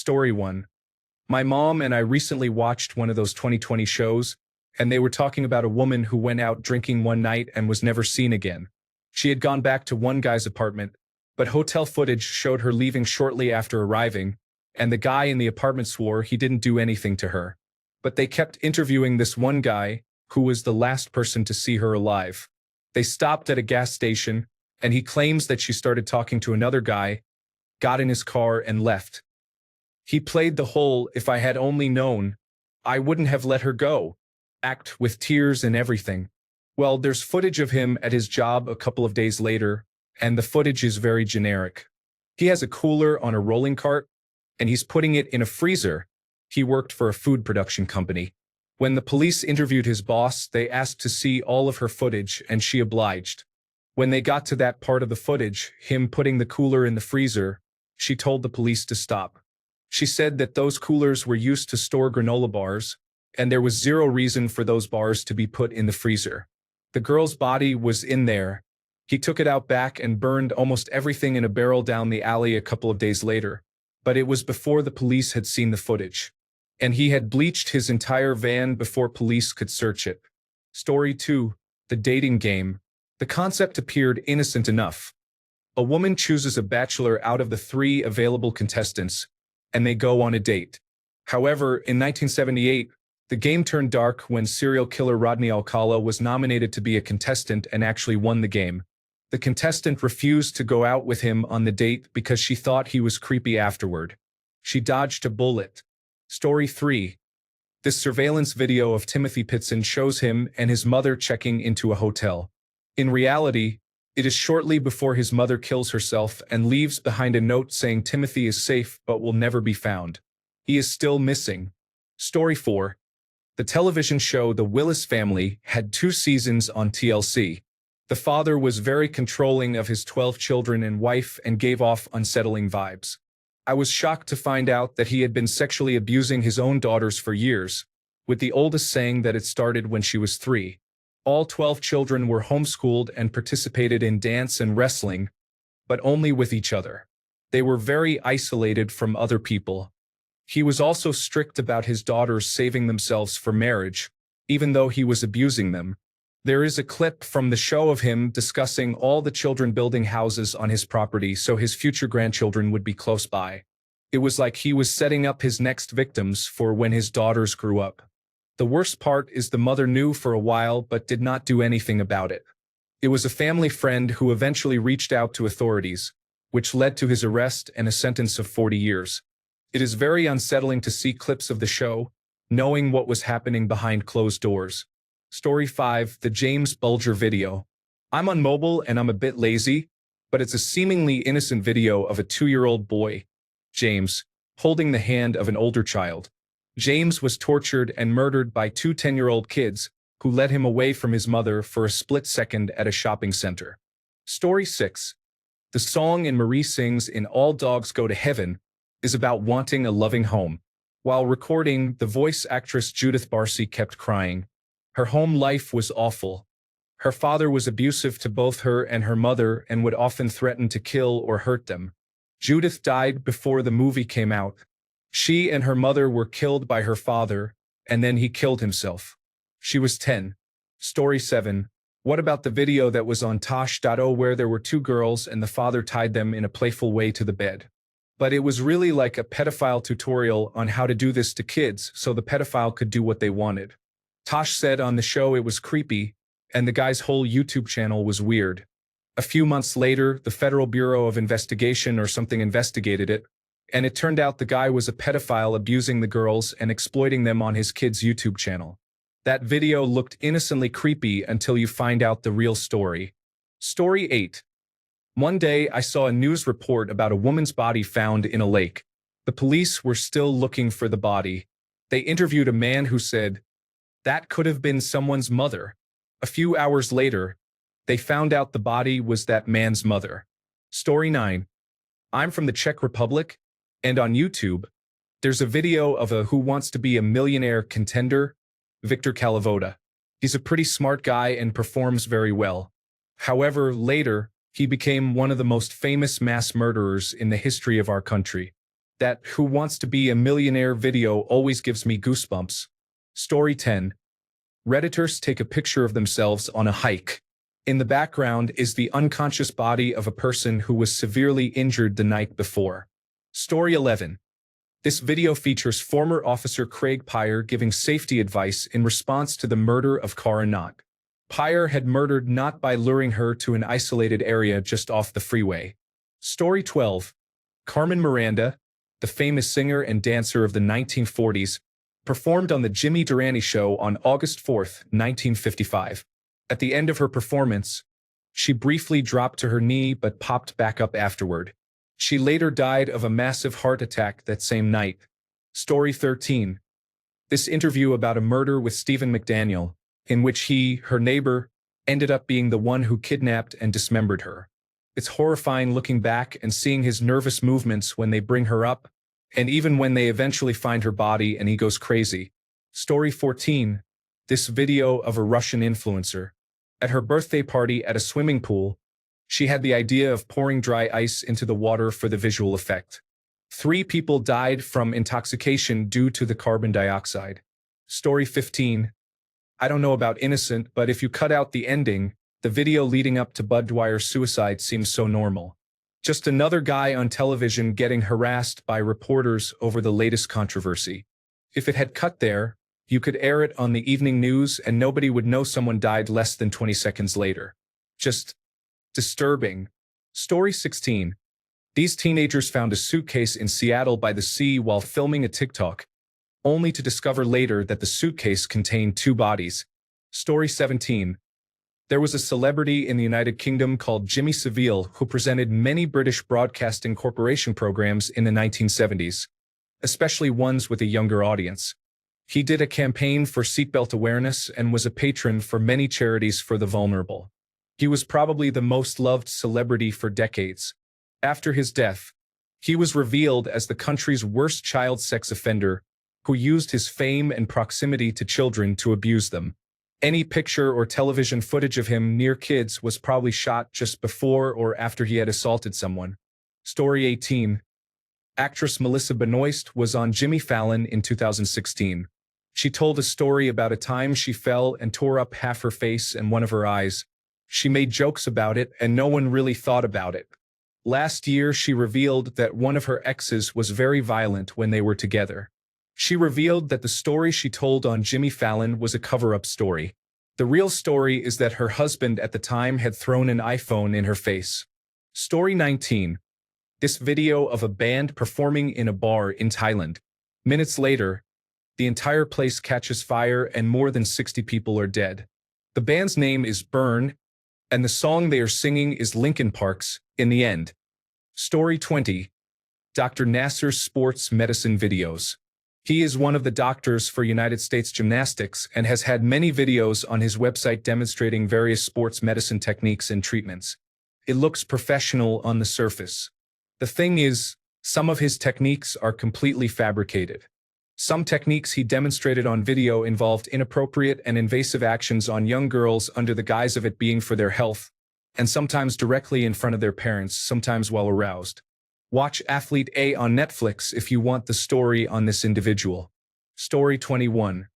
Story 1. My mom and I recently watched one of those 2020 shows, and they were talking about a woman who went out drinking one night and was never seen again. She had gone back to one guy's apartment, but hotel footage showed her leaving shortly after arriving, and the guy in the apartment swore he didn't do anything to her. But they kept interviewing this one guy, who was the last person to see her alive. They stopped at a gas station, and he claims that she started talking to another guy, got in his car, and left. He played the whole "if I had only known, I wouldn't have let her go" act with tears and everything. Well, there's footage of him at his job a couple of days later, and the footage is very generic. He has a cooler on a rolling cart, and he's putting it in a freezer. He worked for a food production company. When the police interviewed his boss, they asked to see all of her footage, and she obliged. When they got to that part of the footage, him putting the cooler in the freezer, she told the police to stop. She said that those coolers were used to store granola bars, and there was zero reason for those bars to be put in the freezer. The girl's body was in there. He took it out back and burned almost everything in a barrel down the alley a couple of days later. But it was before the police had seen the footage. And he had bleached his entire van before police could search it. Story 2. The dating game. The concept appeared innocent enough. A woman chooses a bachelor out of the 3 available contestants, and they go on a date. However, in 1978, the game turned dark when serial killer Rodney Alcala was nominated to be a contestant and actually won the game. The contestant refused to go out with him on the date because she thought he was creepy afterward. She dodged a bullet. Story 3. This surveillance video of Timothy Pitson shows him and his mother checking into a hotel. In reality, it is shortly before his mother kills herself and leaves behind a note saying Timothy is safe but will never be found. He is still missing. Story 4. The television show The Willis Family had 2 seasons on TLC. The father was very controlling of his 12 children and wife and gave off unsettling vibes. I was shocked to find out that he had been sexually abusing his own daughters for years, with the oldest saying that it started when she was 3. All 12 children were homeschooled and participated in dance and wrestling, but only with each other. They were very isolated from other people. He was also strict about his daughters saving themselves for marriage, even though he was abusing them. There is a clip from the show of him discussing all the children building houses on his property so his future grandchildren would be close by. It was like he was setting up his next victims for when his daughters grew up. The worst part is the mother knew for a while but did not do anything about it. It was a family friend who eventually reached out to authorities, which led to his arrest and a sentence of 40 years. It is very unsettling to see clips of the show, knowing what was happening behind closed doors. Story 5. The James Bulger video. I'm on mobile and I'm a bit lazy, but it's a seemingly innocent video of a 2-year-old boy, James, holding the hand of an older child. James was tortured and murdered by 2 10-year-old kids who led him away from his mother for a split second at a shopping center. Story 6. The song Anne-Marie sings in All Dogs Go to Heaven is about wanting a loving home. While recording, the voice actress Judith Barcy kept crying. Her home life was awful. Her father was abusive to both her and her mother and would often threaten to kill or hurt them. Judith died before the movie came out. She and her mother were killed by her father, and then he killed himself. She was 10. Story 7. What about the video that was on Tosh.0 where there were 2 girls and the father tied them in a playful way to the bed? But it was really like a pedophile tutorial on how to do this to kids so the pedophile could do what they wanted. Tosh said on the show it was creepy, and the guy's whole YouTube channel was weird. A few months later, the Federal Bureau of Investigation or something investigated it, and it turned out the guy was a pedophile abusing the girls and exploiting them on his kid's YouTube channel. That video looked innocently creepy until you find out the real story. Story 8. One day I saw a news report about a woman's body found in a lake. The police were still looking for the body. They interviewed a man who said, "That could have been someone's mother." A few hours later, they found out the body was that man's mother. Story 9. I'm from the Czech Republic, and on YouTube, there's a video of a Who Wants to Be a Millionaire contender, Victor Kalavoda. He's a pretty smart guy and performs very well. However, later, he became one of the most famous mass murderers in the history of our country. That "Who Wants to Be a Millionaire" video always gives me goosebumps. Story 10. Redditors take a picture of themselves on a hike. In the background is the unconscious body of a person who was severely injured the night before. Story 11. This video features former Officer Craig Pyre giving safety advice in response to the murder of Cara Knott. Pyre had murdered Knott by luring her to an isolated area just off the freeway. Story 12. Carmen Miranda, the famous singer and dancer of the 1940s, performed on The Jimmy Durante Show on August 4, 1955. At the end of her performance, she briefly dropped to her knee but popped back up afterward. She later died of a massive heart attack that same night. Story 13. This interview about a murder with Stephen McDaniel, in which he, her neighbor, ended up being the one who kidnapped and dismembered her. It's horrifying looking back and seeing his nervous movements when they bring her up, and even when they eventually find her body and he goes crazy. Story 14. This video of a Russian influencer. At her birthday party at a swimming pool, she had the idea of pouring dry ice into the water for the visual effect. 3 people died from intoxication due to the carbon dioxide. Story 15. I don't know about innocent, but if you cut out the ending, the video leading up to Bud Dwyer's suicide seems so normal. Just another guy on television getting harassed by reporters over the latest controversy. If it had cut there, you could air it on the evening news and nobody would know someone died less than 20 seconds later. Just disturbing. Story 16. These teenagers found a suitcase in Seattle by the sea while filming a TikTok, only to discover later that the suitcase contained 2 bodies. Story 17. There was a celebrity in the United Kingdom called Jimmy Savile who presented many British Broadcasting Corporation programs in the 1970s, especially ones with a younger audience. He did a campaign for seatbelt awareness and was a patron for many charities for the vulnerable. He was probably the most loved celebrity for decades. After his death, he was revealed as the country's worst child sex offender who used his fame and proximity to children to abuse them. Any picture or television footage of him near kids was probably shot just before or after he had assaulted someone. Story 18. Actress Melissa Benoist was on Jimmy Fallon in 2016. She told a story about a time she fell and tore up half her face and one of her eyes. She made jokes about it and no one really thought about it. Last year, she revealed that one of her exes was very violent when they were together. She revealed that the story she told on Jimmy Fallon was a cover-up story. The real story is that her husband at the time had thrown an iPhone in her face. Story 19. This video of a band performing in a bar in Thailand. Minutes later, the entire place catches fire and more than 60 people are dead. The band's name is Burn, and the song they are singing is Linkin Park's In the End. Story 20. Dr. Nasser's sports medicine videos. He is one of the doctors for United States Gymnastics and has had many videos on his website demonstrating various sports medicine techniques and treatments. It looks professional on the surface. The thing is, some of his techniques are completely fabricated. Some techniques he demonstrated on video involved inappropriate and invasive actions on young girls under the guise of it being for their health, and sometimes directly in front of their parents, sometimes while aroused. Watch Athlete A on Netflix if you want the story on this individual. Story 21.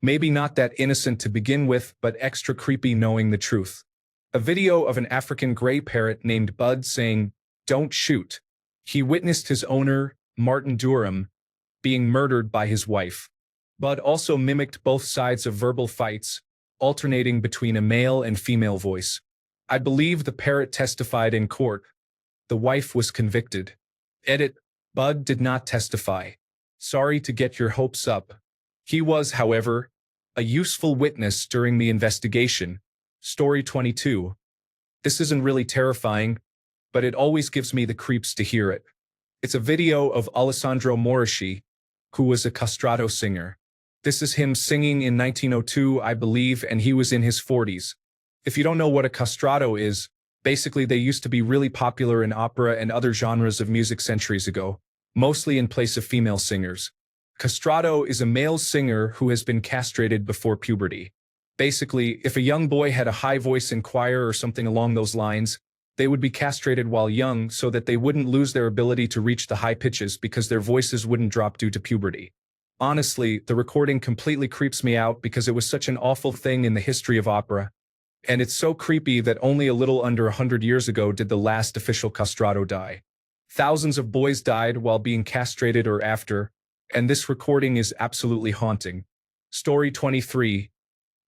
Maybe not that innocent to begin with, but extra creepy knowing the truth. A video of an African gray parrot named Bud saying, "Don't shoot." He witnessed his owner, Martin Durham, being murdered by his wife. Bud also mimicked both sides of verbal fights, alternating between a male and female voice. I believe the parrot testified in court. The wife was convicted. Edit. Bud did not testify. Sorry to get your hopes up. He was, however, a useful witness during the investigation. Story 22. This isn't really terrifying, but it always gives me the creeps to hear it. It's a video of Alessandro Morici, who was a castrato singer. This is him singing in 1902, I believe, and he was in his 40s. If you don't know what a castrato is, basically they used to be really popular in opera and other genres of music centuries ago, mostly in place of female singers. Castrato is a male singer who has been castrated before puberty. Basically, if a young boy had a high voice in choir or something along those lines, They would be castrated while young so that they wouldn't lose their ability to reach the high pitches because their voices wouldn't drop due to puberty. Honestly, the recording completely creeps me out because it was such an awful thing in the history of opera. And it's so creepy that only a little under 100 years ago did the last official castrato die. Thousands of boys died while being castrated or after, and this recording is absolutely haunting. Story 23.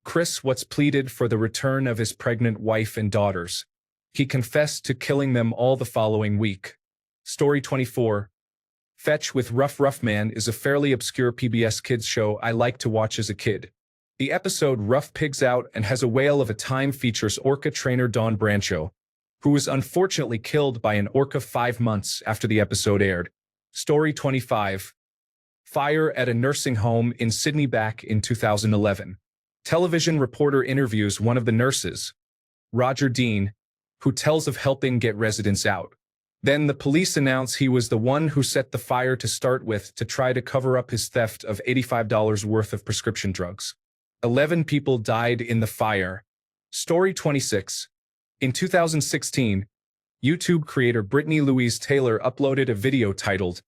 Chris Watts pleaded for the return of his pregnant wife and daughters. He confessed to killing them all the following week. Story 24. Fetch with Rough Man is a fairly obscure PBS kids show I liked to watch as a kid. The episode Rough Pigs Out and Has a Whale of a Time features orca trainer Dawn Brancho, who was unfortunately killed by an orca 5 months after the episode aired. Story 25. Fire at a nursing home in Sydney back in 2011. Television reporter interviews one of the nurses, Roger Dean, who tells of helping get residents out. Then the police announce he was the one who set the fire to start with to try to cover up his theft of $85 worth of prescription drugs. 11 people died in the fire. Story 26. In 2016, YouTube creator Brittany Louise Taylor uploaded a video titled,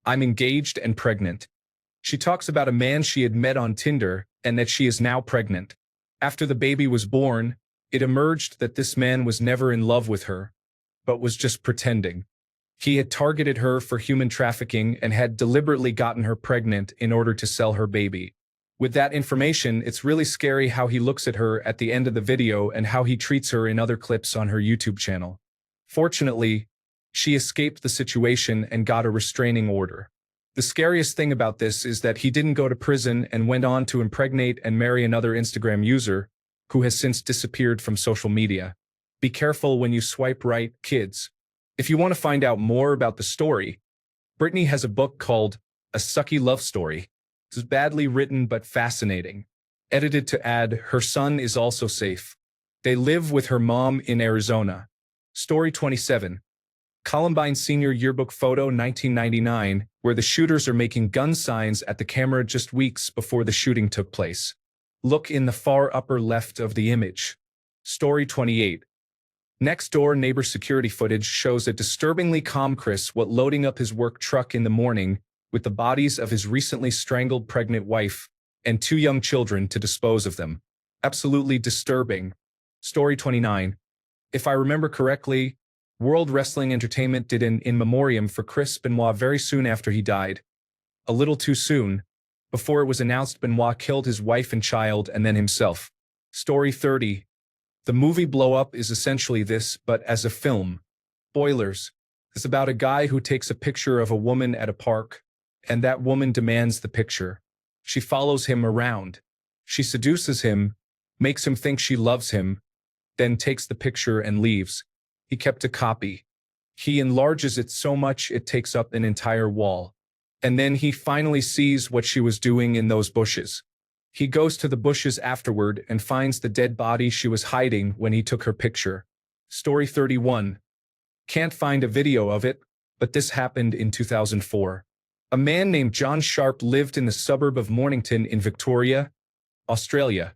"I'm Engaged and Pregnant." She talks about a man she had met on Tinder and that she is now pregnant. After the baby was born, it emerged that this man was never in love with her, but was just pretending. He had targeted her for human trafficking and had deliberately gotten her pregnant in order to sell her baby. With that information, it's really scary how he looks at her at the end of the video and how he treats her in other clips on her YouTube channel. Fortunately, she escaped the situation and got a restraining order. The scariest thing about this is that he didn't go to prison and went on to impregnate and marry another Instagram user, who has since disappeared from social media. Be careful when you swipe right, kids. If you want to find out more about the story, Brittany has a book called A Sucky Love Story. It's badly written but fascinating. Edited to add, her son is also safe. They live with her mom in Arizona. Story 27. Columbine Senior Yearbook Photo 1999, where the shooters are making gun signs at the camera just weeks before the shooting took place. Look in the far upper left of the image. Story 28. Next-door neighbor security footage shows a disturbingly calm Chris Watt loading up his work truck in the morning with the bodies of his recently strangled pregnant wife and 2 young children to dispose of them. Absolutely disturbing. Story 29. If I remember correctly, World Wrestling Entertainment did an in memoriam for Chris Benoit very soon after he died. A little too soon. Before it was announced Benoit killed his wife and child and then himself. Story 30. The movie Blow Up is essentially this, but as a film. Spoilers. It's about a guy who takes a picture of a woman at a park, and that woman demands the picture. She follows him around. She seduces him, makes him think she loves him, then takes the picture and leaves. He kept a copy. He enlarges it so much it takes up an entire wall. And then he finally sees what she was doing in those bushes. He goes to the bushes afterward and finds the dead body she was hiding when he took her picture. Story 31. Can't find a video of it, but this happened in 2004. A man named John Sharp lived in the suburb of Mornington in Victoria, Australia,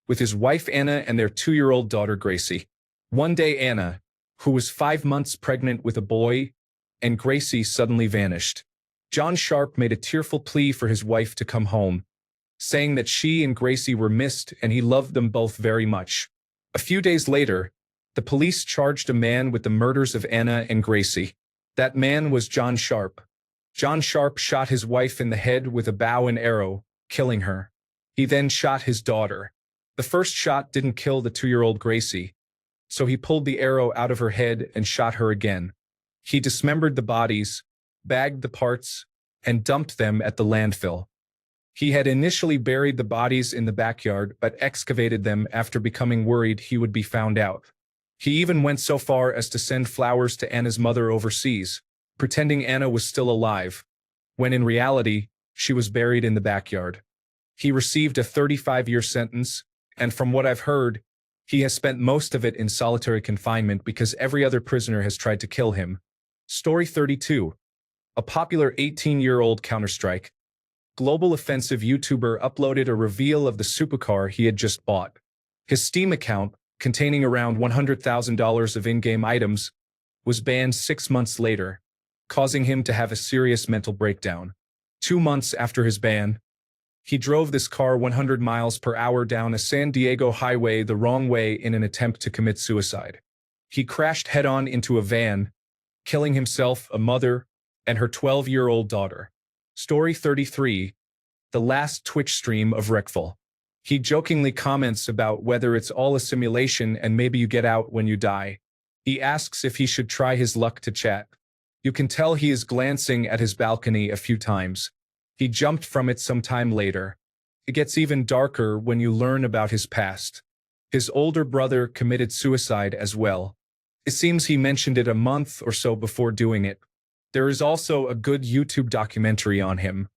with his wife Anna and their 2-year-old daughter Gracie. One day Anna, who was 5 months pregnant with a boy, and Gracie suddenly vanished. John Sharp made a tearful plea for his wife to come home, saying that she and Gracie were missed and he loved them both very much. A few days later, the police charged a man with the murders of Anna and Gracie. That man was John Sharp. John Sharp shot his wife in the head with a bow and arrow, killing her. He then shot his daughter. The first shot didn't kill the 2-year-old Gracie, so he pulled the arrow out of her head and shot her again. He dismembered the bodies, bagged the parts, and dumped them at the landfill. He had initially buried the bodies in the backyard but excavated them after becoming worried he would be found out. He even went so far as to send flowers to Anna's mother overseas, pretending Anna was still alive, when in reality, she was buried in the backyard. He received a 35-year sentence, and from what I've heard, he has spent most of it in solitary confinement because every other prisoner has tried to kill him. Story 32. A popular 18-year-old Counter-Strike global offensive YouTuber uploaded a reveal of the supercar he had just bought. His Steam account, containing around $100,000 of in-game items, was banned 6 months later, causing him to have a serious mental breakdown. 2 months after his ban, he drove this car 100 miles per hour down a San Diego highway the wrong way in an attempt to commit suicide. He crashed head-on into a van, killing himself, a mother, and her 12-year-old daughter. Story 33, the last Twitch stream of Wreckful. He jokingly comments about whether it's all a simulation and maybe you get out when you die. He asks if he should try his luck to chat. You can tell he is glancing at his balcony a few times. He jumped from it some time later. It gets even darker when you learn about his past. His older brother committed suicide as well. It seems he mentioned it a month or so before doing it. There is also a good YouTube documentary on him.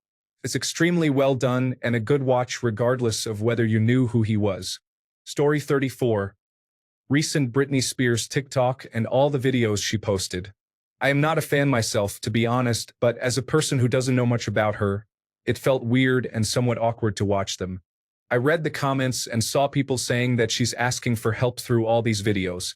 It's extremely well done and a good watch regardless of whether you knew who he was. Story 34. Recent Britney Spears TikTok and all the videos she posted. I am not a fan myself, to be honest, but as a person who doesn't know much about her, it felt weird and somewhat awkward to watch them. I read the comments and saw people saying that she's asking for help through all these videos.